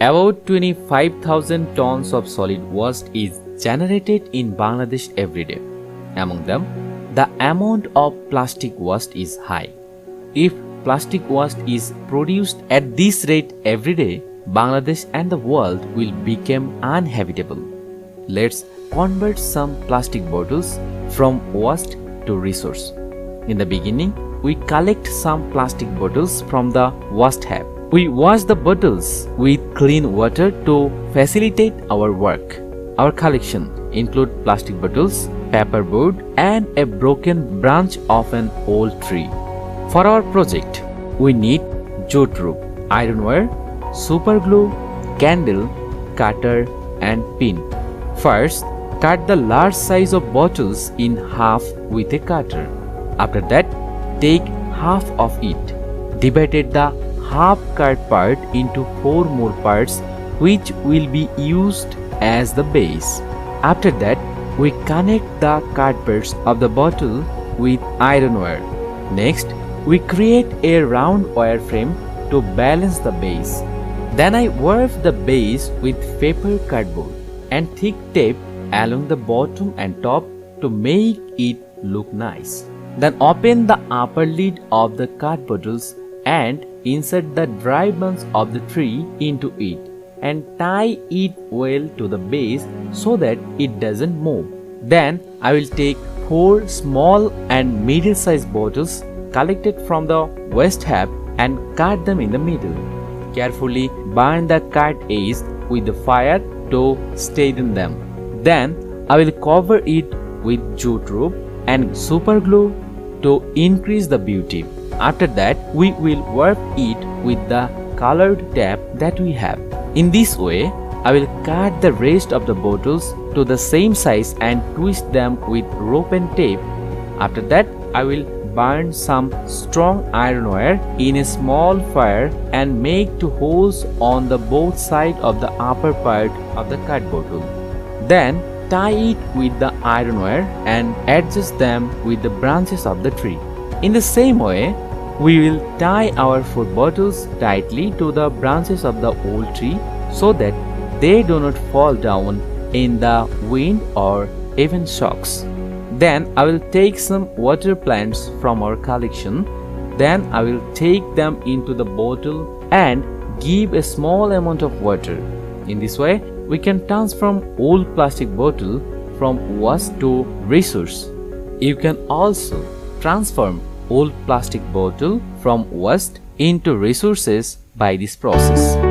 About 25,000 tons of solid waste is generated in Bangladesh every day. Among them, the amount of plastic waste is high. If plastic waste is produced at this rate every day, Bangladesh and the world will become uninhabitable. Let's convert some plastic bottles from waste to resource. In the beginning, we collect some plastic bottles from the waste heap. We wash the bottles with clean water to facilitate our work. Our collection includes plastic bottles, paperboard, and a broken branch of an old tree. For our project, we need jute rope, ironware, super glue, candle, cutter, and pin. First, cut the large size of bottles in half with a cutter. After that, take half of it, divided the half cut part into 4 more parts which will be used as the base. After that, we connect the cut parts of the bottle with ironware. Next, we create a round wire frame to balance the base. Then I warp the base with paper cardboard and thick tape along the bottom and top to make it look nice. Then open the upper lid of the cut bottles and insert the dry branch of the tree into it and tie it well to the base so that it doesn't move. Then I will take 4 small and middle-sized bottles collected from the waste heap and cut them in the middle. Carefully burn the cut edge with the fire to straighten them. Then I will cover it with jute rope and super glue to increase the beauty. After that, we will warp it with the colored tape that we have. In this way, I will cut the rest of the bottles to the same size and twist them with rope and tape. After that, I will burn some strong ironware in a small fire and make 2 holes on the both sides of the upper part of the cut bottle. Then tie it with the ironware and adjust them with the branches of the tree. In the same way, we will tie our food bottles tightly to the branches of the old tree so that they do not fall down in the wind or even shocks. Then I will take some water plants from our collection. Then I will take them into the bottle and give a small amount of water. In this way, we can transform old plastic bottle from waste to resource. You can also transform old plastic bottle from waste into resources by this process.